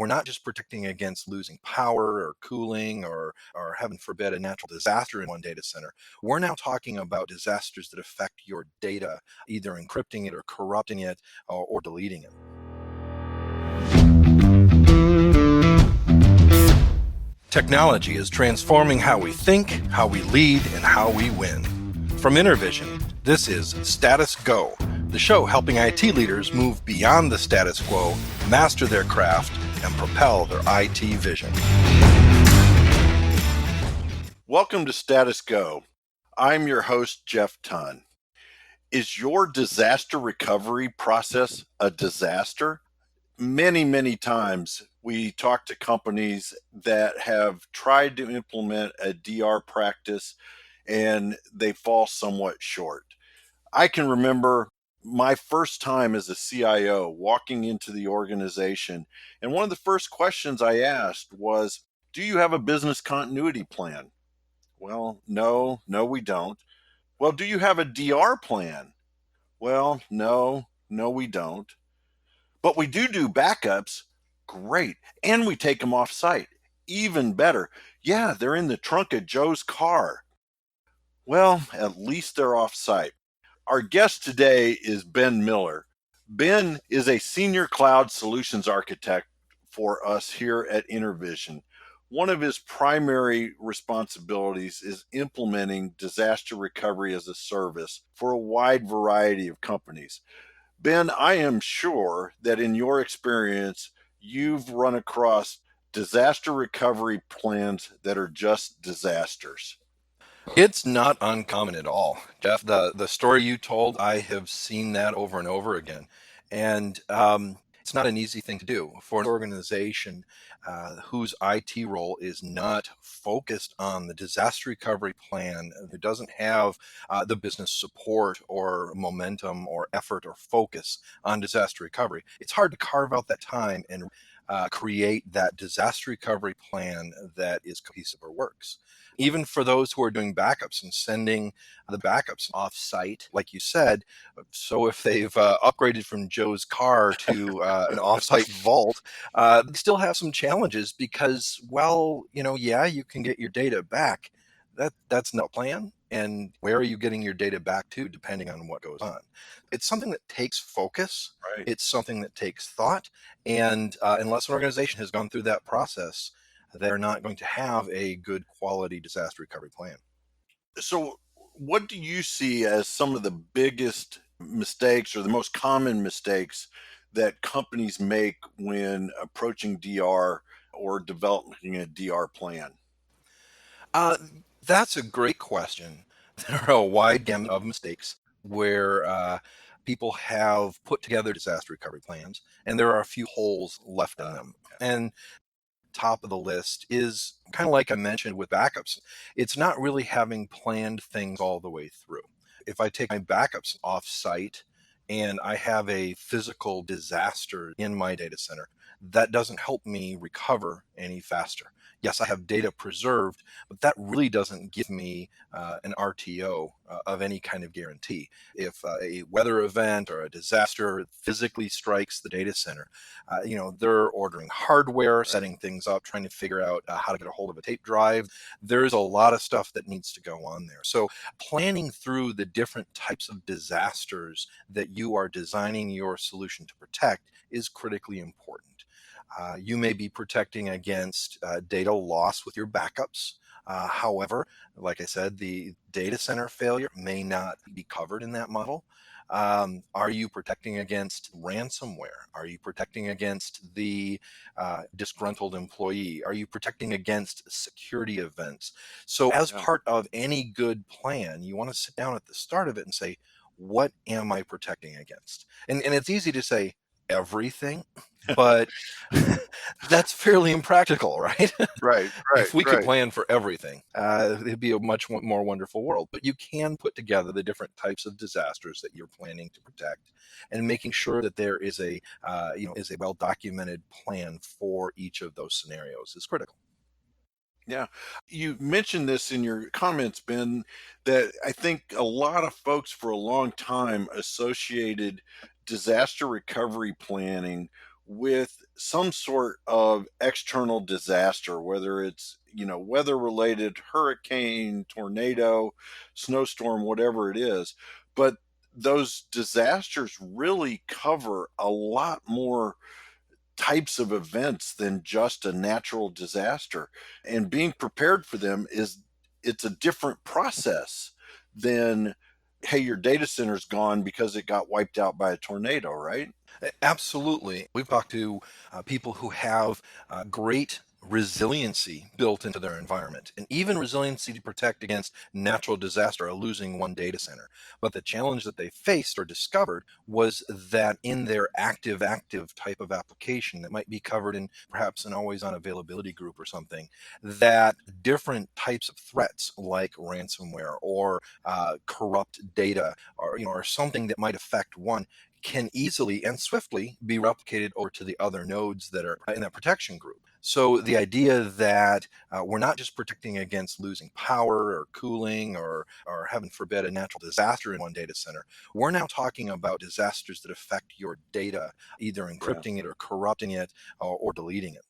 we're not just protecting against losing power or cooling or heaven forbid, a natural disaster in one data center. We're now talking about disasters that affect your data, either encrypting it or corrupting it or deleting it. Technology is transforming how we think, how we lead, and how we win. From InterVision, this is Status Go, the show helping IT leaders move beyond the status quo, master their craft, and propel their IT vision. Welcome to Status Go. I'm your host, Jeff Tunn. Is your disaster recovery process a disaster? Many times we talk to companies that have tried to implement a DR practice and they fall somewhat short. I can remember my first time as a CIO walking into the organization, and one of the first questions I asked was, do you have a business continuity plan? Well, no, we don't. Well, do you have a DR plan? Well, no, we don't. But we do backups. Great. And we take them off site. Even better. Yeah, they're in the trunk of Joe's car. Well, at least they're off site. Our guest today is Ben Miller. Ben is a senior cloud solutions architect for us here at InterVision. One of his primary responsibilities is implementing disaster recovery as a service for a wide variety of companies. Ben, I am sure that in your experience, you've run across disaster recovery plans that are just disasters. It's not uncommon at all, Jeff. The story you told, I have seen that over and over again. And it's not an easy thing to do for an organization whose IT role is not focused on the disaster recovery plan, who doesn't have the business support or momentum or effort or focus on disaster recovery. It's hard to carve out that time and create that disaster recovery plan that is cohesive or works. Even for those who are doing backups and sending the backups off site, like you said. So if they've upgraded from Joe's car to an off-site vault, they still have some challenges because, well, you can get your data back. That's no plan. And where are you getting your data back to, depending on what goes on? It's something that takes focus. Right. It's something that takes thought. And unless an organization has gone through that process, they're not going to have a good quality disaster recovery plan. So what do you see as some of the biggest mistakes or the most common mistakes that companies make when approaching DR or developing a DR plan? That's a great question. There are a wide gamut of mistakes where people have put together disaster recovery plans, and there are a few holes left in them. And top of the list is kind of like I mentioned with backups. It's not really having planned things all the way through. If I take my backups off site and I have a physical disaster in my data center, that doesn't help me recover any faster. Yes, I have data preserved, but that really doesn't give me an RTO of any kind of guarantee. If a weather event or a disaster physically strikes the data center, they're ordering hardware, setting things up, trying to figure out how to get a hold of a tape drive. There's a lot of stuff that needs to go on there. So planning through the different types of disasters that you are designing your solution to protect is critically important. You may be protecting against data loss with your backups. However, like I said, the data center failure may not be covered in that model. Are you protecting against ransomware? Are you protecting against the disgruntled employee? Are you protecting against security events? So as part of any good plan, you want to sit down at the start of it and say, what am I protecting against? And it's easy to say everything, but that's fairly impractical, right? Right. If we could plan for everything, it'd be a much more wonderful world. But you can put together the different types of disasters that you're planning to protect, and making sure that there is a well documented plan for each of those scenarios is critical. Yeah. You mentioned this in your comments, Ben, that I think a lot of folks for a long time associated disaster recovery planning with some sort of external disaster, whether it's, weather related, hurricane, tornado, snowstorm, whatever it is. But those disasters really cover a lot more types of events than just a natural disaster. And being prepared for them it's a different process than, hey, your data center's gone because it got wiped out by a tornado, right? Absolutely. We've talked to people who have great resiliency built into their environment and even resiliency to protect against natural disaster or losing one data center. But the challenge that they faced or discovered was that in their active type of application that might be covered in perhaps an always on availability group or something, that different types of threats like ransomware or corrupt data or something that might affect one can easily and swiftly be replicated over to the other nodes that are in that protection group. So the idea that we're not just protecting against losing power or cooling or heaven forbid a natural disaster in one data center, we're now talking about disasters that affect your data, either Yeah. encrypting it or corrupting it or deleting it.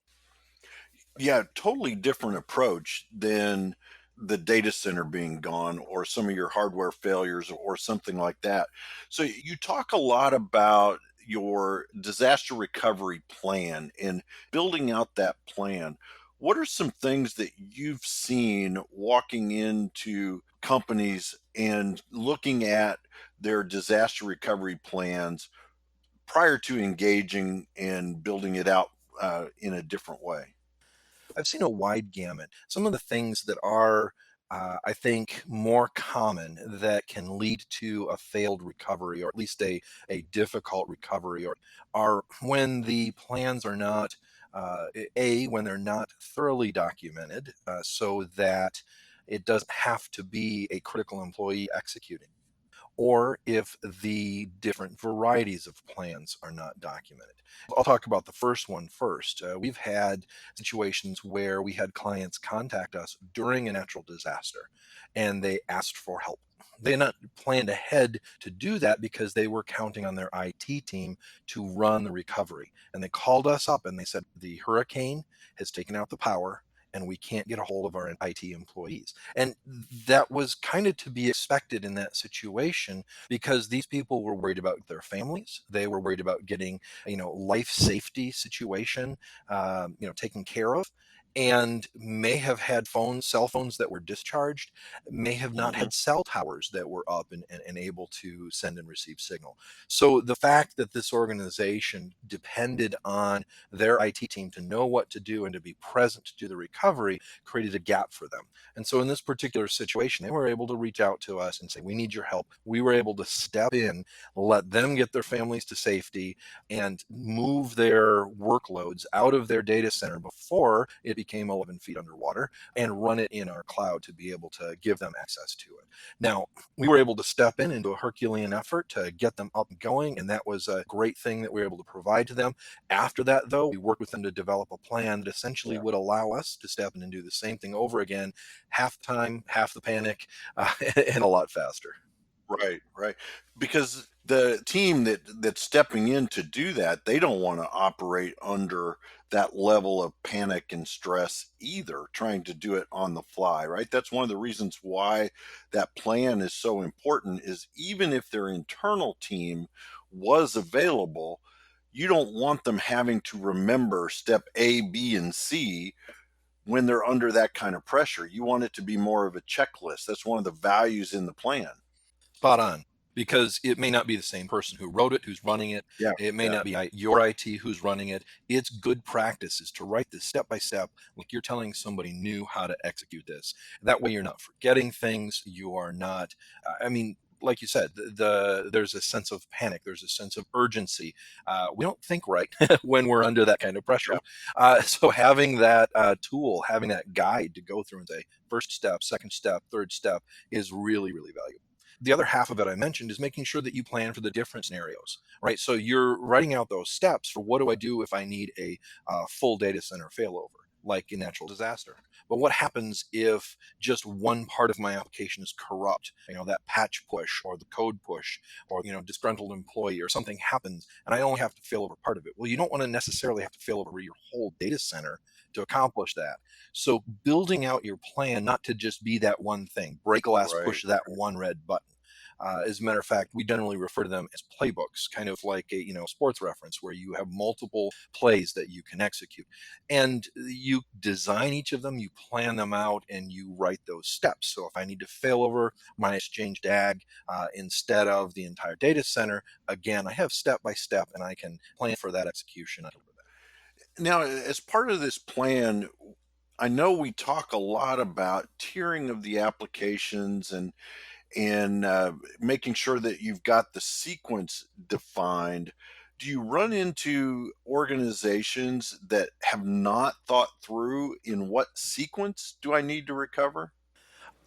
Yeah, totally different approach than the data center being gone or some of your hardware failures or something like that. So you talk a lot about your disaster recovery plan and building out that plan. What are some things that you've seen walking into companies and looking at their disaster recovery plans prior to engaging and building it out in a different way? I've seen a wide gamut. Some of the things that are, I think, more common that can lead to a failed recovery, or at least a difficult recovery, or are when the plans are not, when they're not thoroughly documented, so that it doesn't have to be a critical employee executing, or if the different varieties of plans are not documented. I'll talk about the first one first. We've had situations where we had clients contact us during a natural disaster and they asked for help. They had not planned ahead to do that because they were counting on their IT team to run the recovery. And they called us up and they said, the hurricane has taken out the power and we can't get a hold of our IT employees. And that was kind of to be expected in that situation because these people were worried about their families. They were worried about getting, life safety situation, taken care of. And may have had cell phones that were discharged, may have not Mhm. had cell towers that were up and able to send and receive signal. So the fact that this organization depended on their IT team to know what to do and to be present to do the recovery created a gap for them. And so in this particular situation, they were able to reach out to us and say, we need your help. We were able to step in, let them get their families to safety, and move their workloads out of their data center before it became 11 feet underwater and run it in our cloud to be able to give them access to it. Now, we were able to step in into a Herculean effort to get them up and going, and that was a great thing that we were able to provide to them. After that, though, we worked with them to develop a plan that essentially Yeah. would allow us to step in and do the same thing over again, half the time, half the panic, and a lot faster. Right, right. Because the team that's stepping in to do that, they don't want to operate under that level of panic and stress either, trying to do it on the fly, right? That's one of the reasons why that plan is so important is even if their internal team was available, you don't want them having to remember step A, B, and C when they're under that kind of pressure. You want it to be more of a checklist. That's one of the values in the plan. Spot on. Because it may not be the same person who wrote it, who's running it. Yeah, It may yeah. not be your IT who's running it. It's good practices to write this step by step, like you're telling somebody new how to execute this. That way, you're not forgetting things. You are not. Like you said, there's a sense of panic. There's a sense of urgency. We don't think right when we're under that kind of pressure. Yeah. So having that tool, having that guide to go through and say first step, second step, third step is really, really valuable. The other half of it I mentioned is making sure that you plan for the different scenarios, right? So you're writing out those steps for what do I do if I need a full data center failover? like a natural disaster. But what happens if just one part of my application is corrupt? That patch push or the code push or disgruntled employee or something happens and I only have to fail over part of it. Well, you don't want to necessarily have to fail over your whole data center to accomplish that. So building out your plan not to just be that one thing, break glass, Right. push that one red button. As a matter of fact, we generally refer to them as playbooks, kind of like a sports reference, where you have multiple plays that you can execute, and you design each of them, you plan them out, and you write those steps. So if I need to fail over my Exchange DAG instead of the entire data center, again, I have step by step, and I can plan for that execution. Now, as part of this plan, I know we talk a lot about tiering of the applications and making sure that you've got the sequence defined. Do you run into organizations that have not thought through in what sequence do I need to recover?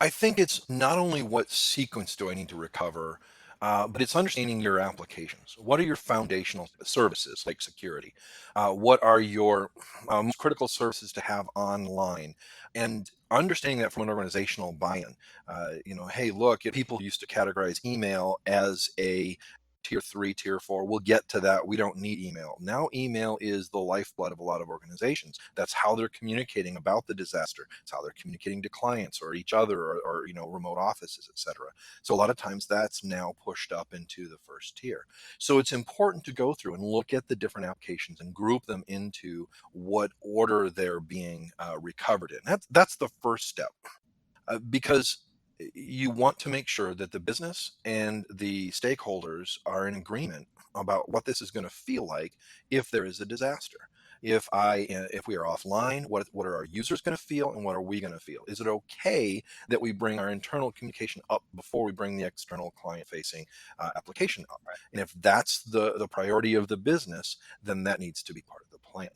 I think it's not only what sequence do I need to recover, but it's understanding your applications. What are your foundational services like security? What are your most critical services to have online? And understanding that from an organizational buy-in. Hey, look, people used to categorize email as a tier three, tier four. We'll get to that. We don't need email. Now, email is the lifeblood of a lot of organizations. That's how they're communicating about the disaster. It's how they're communicating to clients or each other or remote offices, etc. So a lot of times that's now pushed up into the first tier. So it's important to go through and look at the different applications and group them into what order they're being recovered in. That's the first step because you want to make sure that the business and the stakeholders are in agreement about what this is going to feel like if there is a disaster. If we are offline, what are our users going to feel and what are we going to feel? Is it okay that we bring our internal communication up before we bring the external client facing application up? And if that's the priority of the business, then that needs to be part of the plan.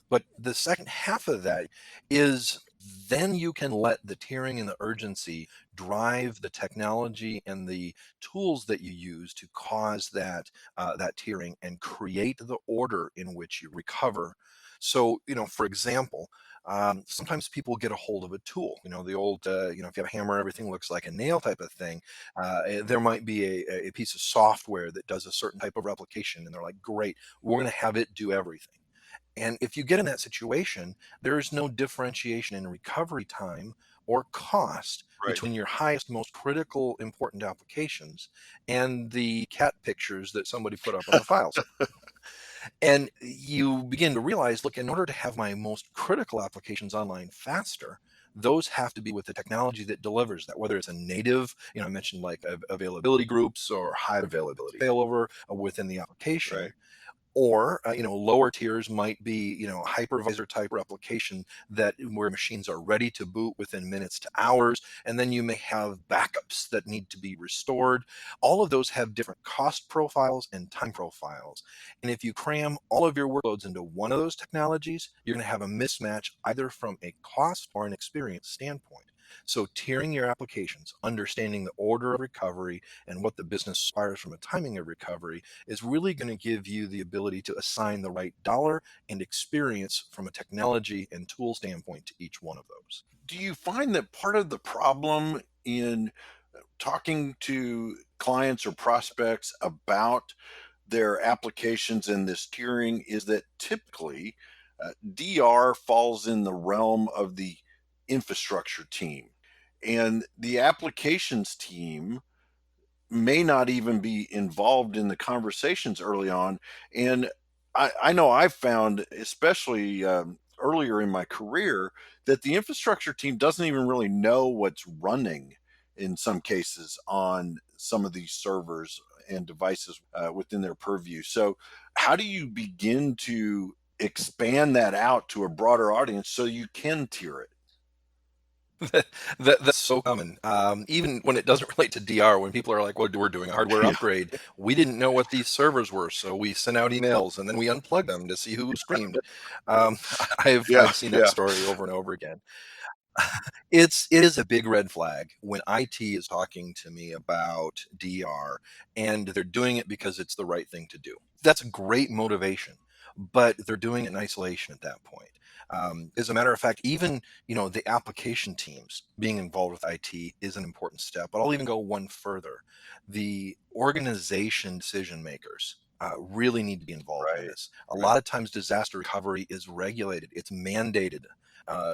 But the second half of that is then you can let the tiering and the urgency drive the technology and the tools that you use to cause that tiering and create the order in which you recover. So, for example, sometimes people get a hold of a tool. The old, if you have a hammer, everything looks like a nail type of thing. There might be a piece of software that does a certain type of replication, and they're like, great, we're going to have it do everything. And if you get in that situation, there is no differentiation in recovery time or cost Right. between your highest, most critical, important applications and the cat pictures that somebody put up on the file system. And you begin to realize, look, in order to have my most critical applications online faster, those have to be with the technology that delivers that, whether it's a native, I mentioned like availability groups or high availability failover within the Right. application, or lower tiers might be hypervisor type replication that where machines are ready to boot within minutes to hours, and then you may have backups that need to be restored. All of those have different cost profiles and time profiles, and if you cram all of your workloads into one of those technologies, you're going to have a mismatch either from a cost or an experience standpoint. So tiering your applications, understanding the order of recovery and what the business requires from a timing of recovery is really going to give you the ability to assign the right dollar and experience from a technology and tool standpoint to each one of those. Do you find that part of the problem in talking to clients or prospects about their applications and this tiering is that typically DR falls in the realm of the infrastructure team, and the applications team may not even be involved in the conversations early on. And I know I've found, especially earlier in my career, that the infrastructure team doesn't even really know what's running in some cases on some of these servers and devices within their purview. So, how do you begin to expand that out to a broader audience so you can tier it? That's so common. Even when it doesn't relate to DR, when people are like, "Well, we're doing a hardware Yeah, upgrade. We didn't know what these servers were, so we sent out emails and then we unplugged them to see who screamed." Um, yeah, I've seen that yeah. story over and over again. It is a big red flag when IT is talking to me about DR and they're doing it because it's the right thing to do. That's a great motivation, but they're doing it in isolation at that point. As a matter of fact, even the application teams being involved with IT is an important step. But I'll even go one further. The organization decision makers really need to be involved in Right. this. A Right. lot of times, disaster recovery is regulated. It's mandated.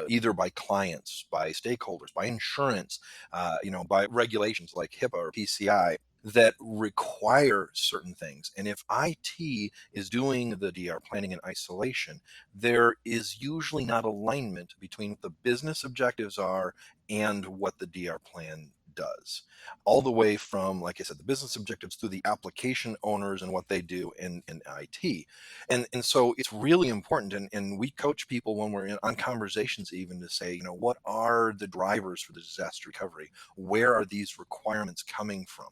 Either by clients, by stakeholders, by insurance, by regulations like HIPAA or PCI that require certain things. And if IT is doing the DR planning and isolation, there is usually not alignment between what the business objectives are and what the DR plan does. All the way from, like I said, the business objectives to the application owners and what they do in IT. And so it's really important. And we coach people when we're on conversations, even to say, what are the drivers for the disaster recovery? Where are these requirements coming from?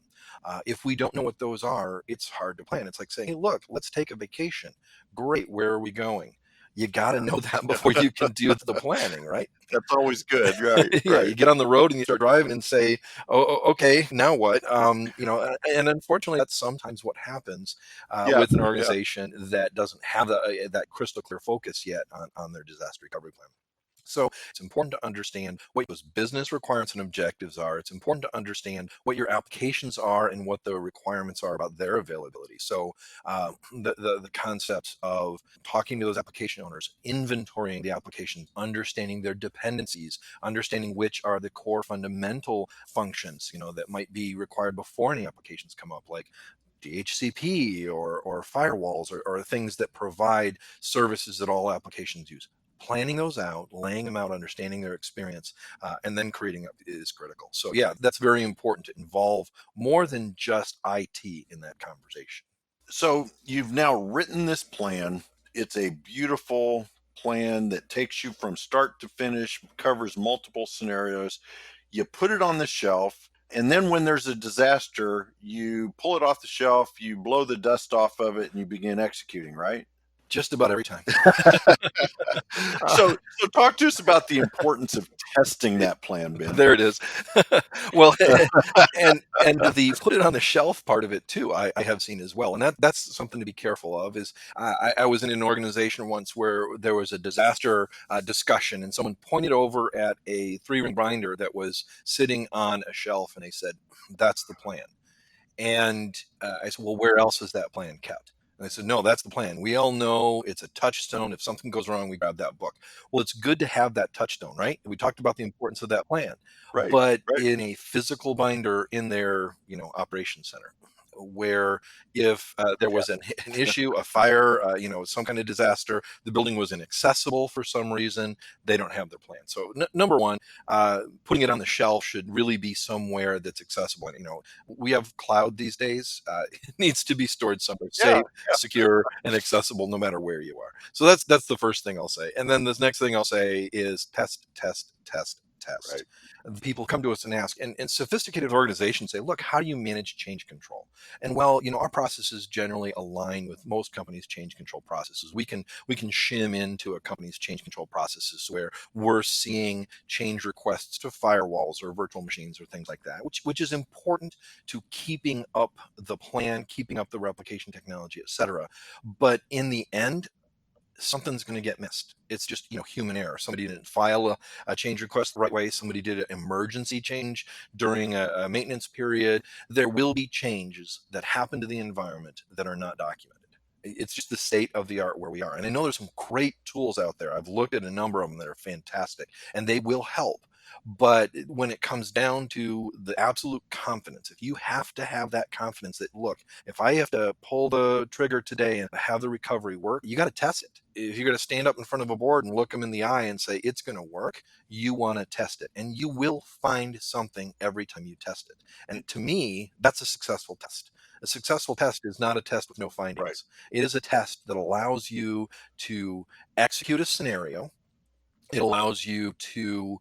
If we don't know what those are, it's hard to plan. It's like saying, hey, look, let's take a vacation. Great. Where are we going? You got to know that before you can do the planning, right? That's always good. Right. Yeah, Right. you get on the road and you start driving and say, okay, now what? And unfortunately, that's sometimes what happens Yeah. with an Yeah. organization that doesn't have that crystal clear focus yet on their disaster recovery plan. So it's important to understand what those business requirements and objectives are. It's important to understand what your applications are and what the requirements are about their availability. So the concepts of talking to those application owners, inventorying the applications, understanding their dependencies, understanding which are the core fundamental functions, that might be required before any applications come up, like DHCP or firewalls or things that provide services that all applications use. Planning those out, laying them out, understanding their experience, and then creating it is critical. So, yeah, that's very important to involve more than just IT in that conversation. So you've now written this plan. It's a beautiful plan that takes you from start to finish, covers multiple scenarios. You put it on the shelf, and then when there's a disaster, you pull it off the shelf, you blow the dust off of it, and you begin executing, right? Just about every time. So talk to us about the importance of testing that plan, Ben. There it is. Well, and the put it on the shelf part of it too, I have seen as well, and that's something to be careful of. Is I was in an organization once where there was a disaster discussion, and someone pointed over at a 3-ring binder that was sitting on a shelf, and they said, "That's the plan." And I said, well, where else is that plan kept? And they said, no, that's the plan. We all know it's a touchstone. If something goes wrong, we grab that book. Well, it's good to have that touchstone, right? We talked about the importance of that plan, Right, but right. in a physical binder in their, operations center, where if there Yeah, was an issue, a fire, some kind of disaster, the building was inaccessible for some reason, they don't have their plan. So number one, putting it on the shelf should really be somewhere that's accessible. We have cloud these days. It needs to be stored somewhere yeah, safe, secure, and accessible, no matter where you are. So that's the first thing I'll say. And then the next thing I'll say is test, test, test, test. right. People come to us and ask, and sophisticated organizations say, look, how do you manage change control? And well, our processes generally align with most companies' change control processes. We can shim into a company's change control processes where we're seeing change requests to firewalls or virtual machines or things like that, which is important to keeping up the plan, keeping up the replication technology, et cetera. But in the end, something's going to get missed. It's just human error. Somebody didn't file a change request the right way. Somebody did an emergency change during a maintenance period. There will be changes that happen to the environment that are not documented. It's just the state of the art where we are. And I know there's some great tools out there. I've looked at a number of them that are fantastic, and they will help. But when it comes down to the absolute confidence, if you have to have that confidence that, look, if I have to pull the trigger today and have the recovery work, you got to test it. If you're going to stand up in front of a board and look them in the eye and say it's going to work, you want to test it. And you will find something every time you test it. And to me, that's a successful test. A successful test is not a test with no Right. findings. It is a test that allows you to execute a scenario. It allows you to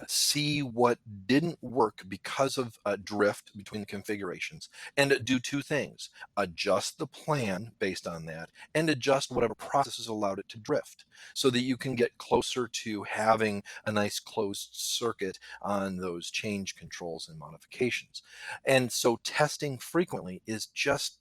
see what didn't work because of a drift between the configurations, and do two things: adjust the plan based on that, and adjust whatever processes allowed it to drift, so that you can get closer to having a nice closed circuit on those change controls and modifications. And so testing frequently is just,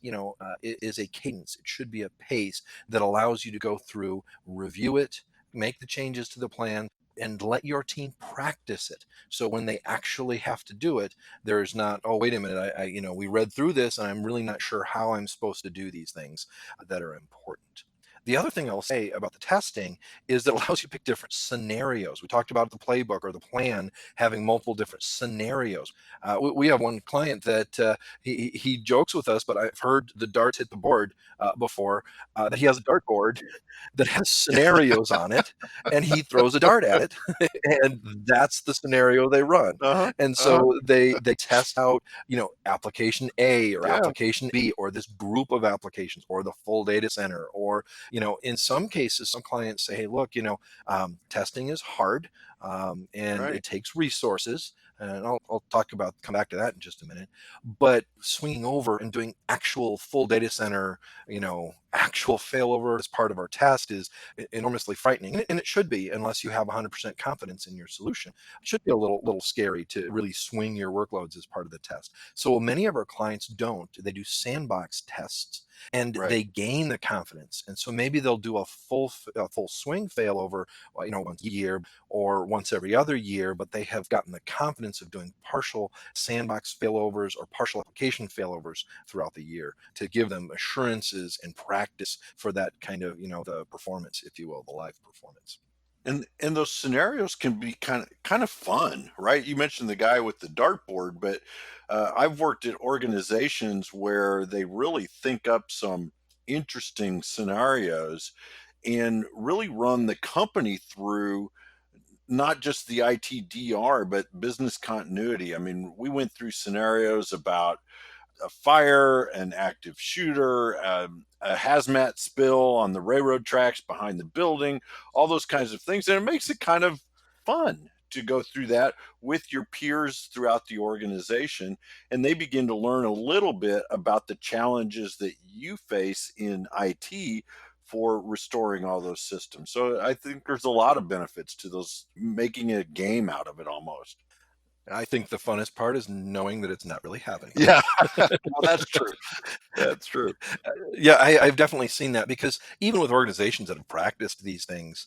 is a cadence. It should be a pace that allows you to go through, review it, make the changes to the plan, and let your team practice it. So when they actually have to do it, there's not, oh, wait a minute, we read through this and I'm really not sure how I'm supposed to do these things that are important. The other thing I'll say about the testing is that it allows you to pick different scenarios. We talked about the playbook or the plan having multiple different scenarios. We have one client that he jokes with us, but I've heard the darts hit the board before. That he has a dartboard that has scenarios on it, and he throws a dart at it, and that's the scenario they run. Uh-huh. And Uh-huh. so they test out, application A or Yeah. application B or this group of applications or the full data center. Or, in some cases, some clients say, hey, look, testing is hard, and Right. it takes resources. And I'll come back to that in just a minute. But swinging over and doing actual full data center, actual failover as part of our test is enormously frightening, and it should be, unless you have 100% confidence in your solution. It should be a little scary to really swing your workloads as part of the test. So many of our clients don't. They do sandbox tests, and Right. they gain the confidence. And so maybe they'll do a full swing failover, once a year or once every other year, but they have gotten the confidence of doing partial sandbox failovers or partial application failovers throughout the year to give them assurances and practice for that kind of, the performance, if you will, the live performance. And those scenarios can be kind of fun, right? You mentioned the guy with the dartboard, but I've worked at organizations where they really think up some interesting scenarios and really run the company through not just the ITDR, but business continuity. I mean, we went through scenarios about a fire, an active shooter, a hazmat spill on the railroad tracks behind the building, all those kinds of things. And it makes it kind of fun to go through that with your peers throughout the organization. And they begin to learn a little bit about the challenges that you face in IT for restoring all those systems. So I think there's a lot of benefits to those, making a game out of it almost. I think the funnest part is knowing that it's not really happening. Yeah, well, that's true. That's true. Yeah, I've definitely seen that, because even with organizations that have practiced these things,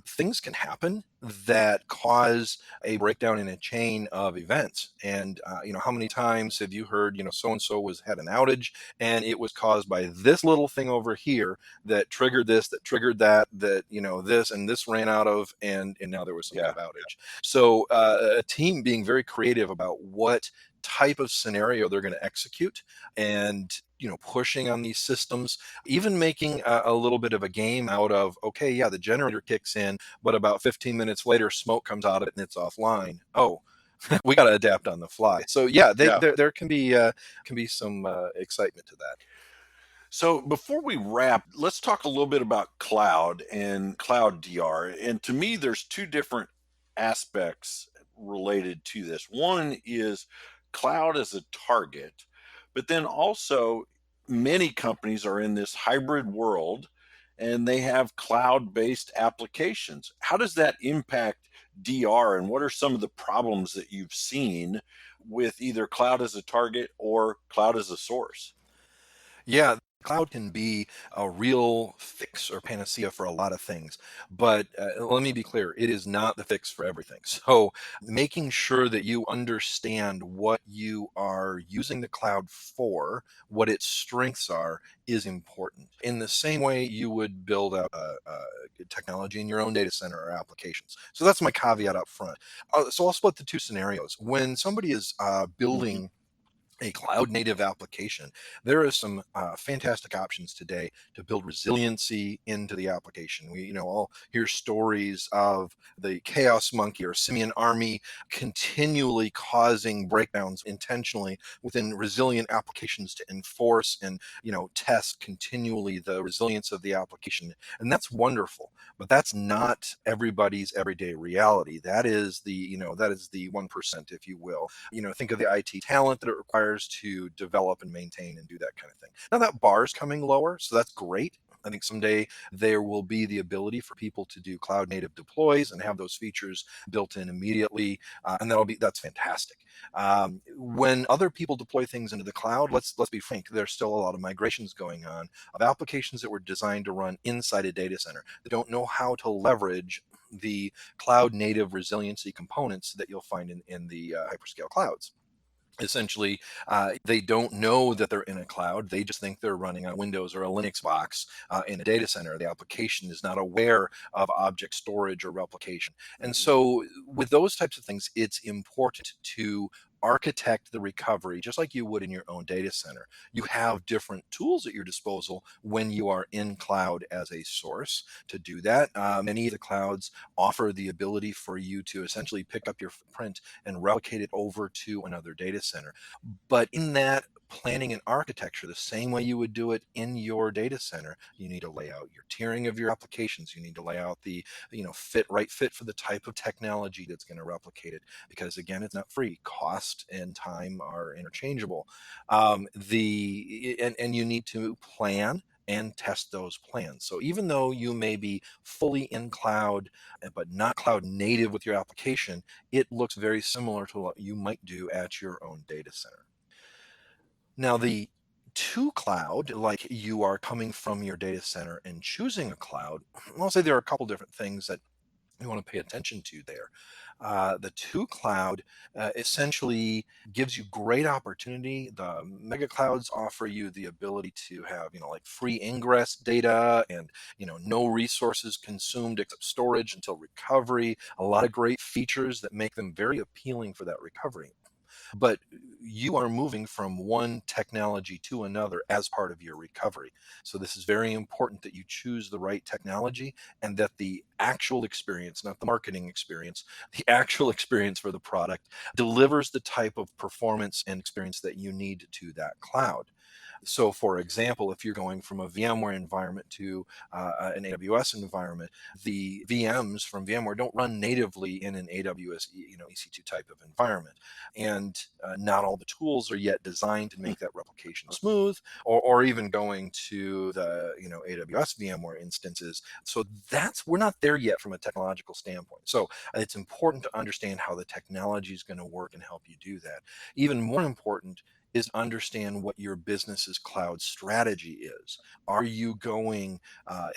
things can happen that cause a breakdown in a chain of events. And how many times have you heard, so and so was had an outage, and it was caused by this little thing over here that triggered this, that triggered that, that this and this ran out of, and now there was some kind Yeah. of outage. So a team being very creative about what type of scenario they're going to execute, and pushing on these systems, even making a little bit of a game out of, okay, yeah, the generator kicks in, but about 15 minutes later smoke comes out of it and it's offline. Oh, we got to adapt on the fly. So yeah, Yeah. there can be some excitement to that. So before we wrap, let's talk a little bit about cloud and cloud DR. And to me, there's two different aspects related to this. One is cloud as a target, but then also many companies are in this hybrid world and they have cloud-based applications. How does that impact DR, and what are some of the problems that you've seen with either cloud as a target or cloud as a source? Yeah, cloud can be a real fix or panacea for a lot of things, but let me be clear, it is not the fix for everything. So, making sure that you understand what you are using the cloud for, what its strengths are, is important. In the same way you would build out a technology in your own data center or applications. So that's my caveat up front. So I'll split the two scenarios. When somebody is Mhm. building a cloud native application, there are some fantastic options today to build resiliency into the application. We, all hear stories of the chaos monkey or simian army continually causing breakdowns intentionally within resilient applications to enforce and, test continually the resilience of the application. And that's wonderful, but that's not everybody's everyday reality. That is the 1%, if you will. Think of the IT talent that it requires to develop and maintain and do that kind of thing. Now that bar is coming lower, so that's great. I think someday there will be the ability for people to do cloud native deploys and have those features built in immediately, and that's fantastic. When other people deploy things into the cloud, let's be frank, there's still a lot of migrations going on of applications that were designed to run inside a data center. They don't know how to leverage the cloud native resiliency components that you'll find in the hyperscale clouds. Essentially, they don't know that they're in a cloud. They just think they're running on Windows or a Linux box in a data center. The application is not aware of object storage or replication. And Mhm. so, with those types of things, it's important to architect the recovery just like you would in your own data center. You have different tools at your disposal when you are in cloud as a source to do that. Many of the clouds offer the ability for you to essentially pick up your footprint and relocate it over to another data center. But in that planning and architecture, the same way you would do it in your data center, you need to lay out your tiering of your applications. You need to lay out the, right fit for the type of technology that's going to replicate it. Because again, it's not free. Cost and time are interchangeable. And you need to plan and test those plans. So even though you may be fully in cloud, but not cloud native with your application, it looks very similar to what you might do at your own data center. Now, the to cloud, like you are coming from your data center and choosing a cloud, I'll say there are a couple different things that you want to pay attention to there. The to cloud essentially gives you great opportunity. The mega clouds offer you the ability to have, like free ingress data and, no resources consumed except storage until recovery. A lot of great features that make them very appealing for that recovery, but you are moving from one technology to another as part of your recovery. So this is very important that you choose the right technology and that the actual experience, not the marketing experience, the actual experience for the product delivers the type of performance and experience that you need to that cloud. So, for example, if you're going from a VMware environment to an AWS environment, the VMs from VMware don't run natively in an AWS, EC2 type of environment, and not all the tools are yet designed to make that replication smooth, or even going to the AWS VMware instances. So we're not there yet from a technological standpoint. So it's important to understand how the technology is going to work and help you do that. Even more important is understand what your business's cloud strategy is. Are you going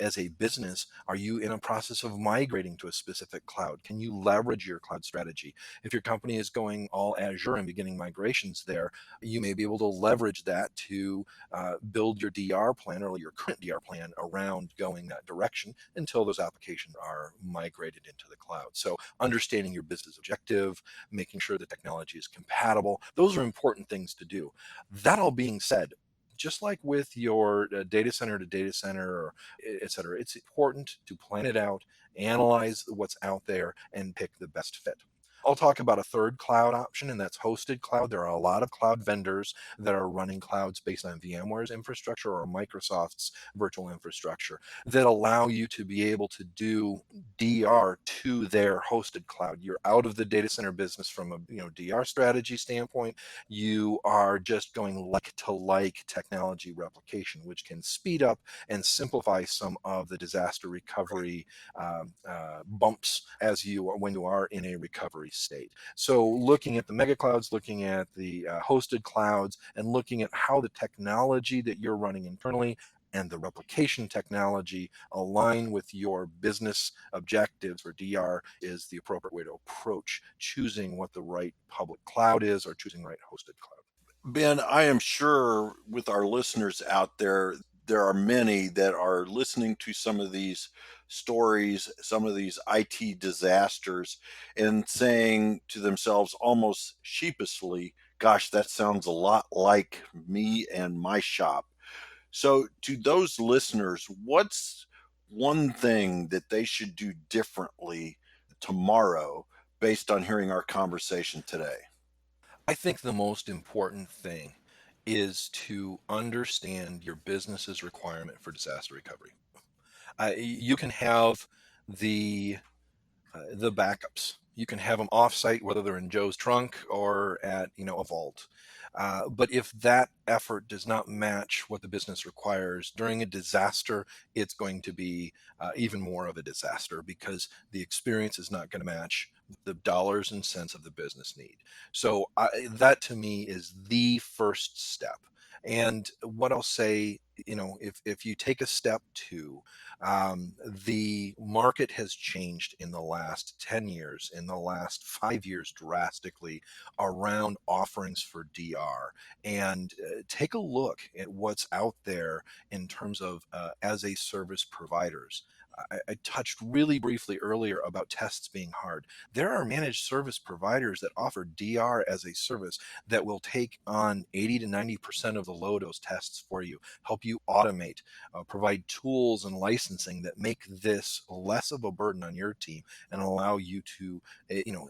as a business? Are you in a process of migrating to a specific cloud? Can you leverage your cloud strategy? If your company is going all Azure and beginning migrations there, you may be able to leverage that to build your DR plan or your current DR plan around going that direction until those applications are migrated into the cloud. So understanding your business objective, making sure the technology is compatible, those are important things to do. That all being said, just like with your data center to data center, or et cetera, it's important to plan it out, analyze what's out there, and pick the best fit. I'll talk about a third cloud option, and that's hosted cloud. There are a lot of cloud vendors that are running clouds based on VMware's infrastructure or Microsoft's virtual infrastructure that allow you to be able to do DR to their hosted cloud. You're out of the data center business from a DR strategy standpoint. You are just going like to like technology replication, which can speed up and simplify some of the disaster recovery bumps when you are in a recovery state. So looking at the mega clouds, looking at the hosted clouds, and looking at how the technology that you're running internally and the replication technology align with your business objectives for DR is the appropriate way to approach choosing what the right public cloud is or choosing the right hosted cloud. Ben, I am sure with our listeners out there, there are many that are listening to some of these stories, some of these IT disasters, and saying to themselves almost sheepishly, gosh, that sounds a lot like me and my shop. So, to those listeners, what's one thing that they should do differently tomorrow based on hearing our conversation today? I think the most important thing is to understand your business's requirement for disaster recovery. You can have the the backups. You can have them offsite, whether they're in Joe's trunk or at a vault. But if that effort does not match what the business requires during a disaster, it's going to be even more of a disaster because the experience is not going to match the dollars and cents of the business need. So that to me is the first step. And what I'll say, if you take a step two, the market has changed in the last 10 years, in the last 5 years drastically around offerings for DR. And take a look at what's out there in terms of as a service providers. I touched really briefly earlier about tests being hard. There are managed service providers that offer DR as a service that will take on 80 to 90% of the load of those tests for you, help you automate, provide tools and licensing that make this less of a burden on your team and allow you to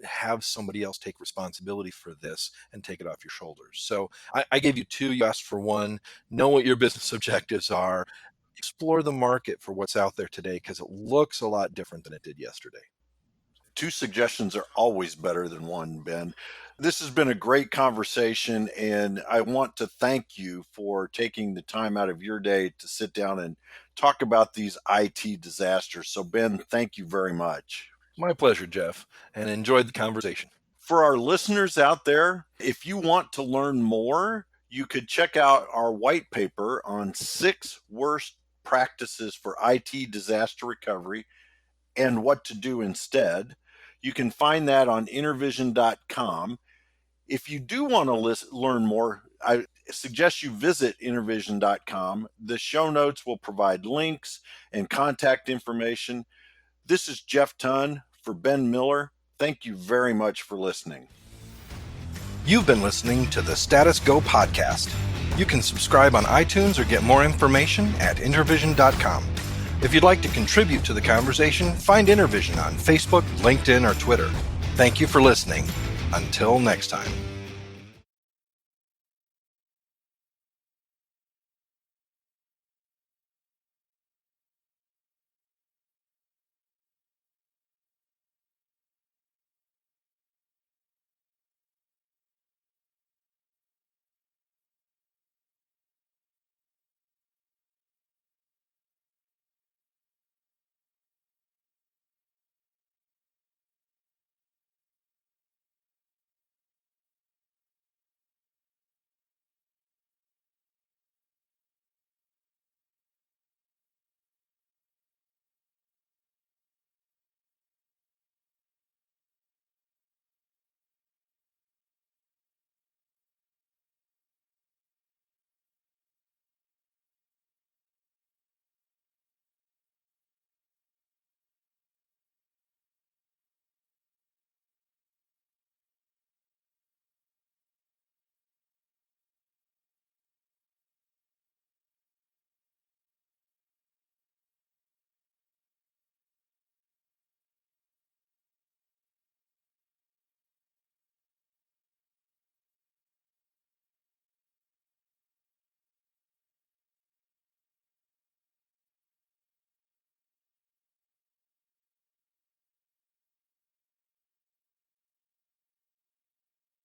have somebody else take responsibility for this and take it off your shoulders. So I gave you two. You asked for one. Know what your business objectives are. Explore the market for what's out there today because it looks a lot different than it did yesterday. Two suggestions are always better than one, Ben. This has been a great conversation, and I want to thank you for taking the time out of your day to sit down and talk about these IT disasters. So, Ben, thank you very much. My pleasure, Jeff, and enjoyed the conversation. For our listeners out there, if you want to learn more, you could check out our white paper on 6 worst practices for IT disaster recovery and what to do instead. You can find that on InterVision.com. If you do want to learn more, I suggest you visit InterVision.com. The show notes will provide links and contact information. This is Jeff Tunn for Ben Miller. Thank you very much for listening. You've been listening to the Status Go podcast. You can subscribe on iTunes or get more information at InterVision.com. If you'd like to contribute to the conversation, find InterVision on Facebook, LinkedIn, or Twitter. Thank you for listening. Until next time.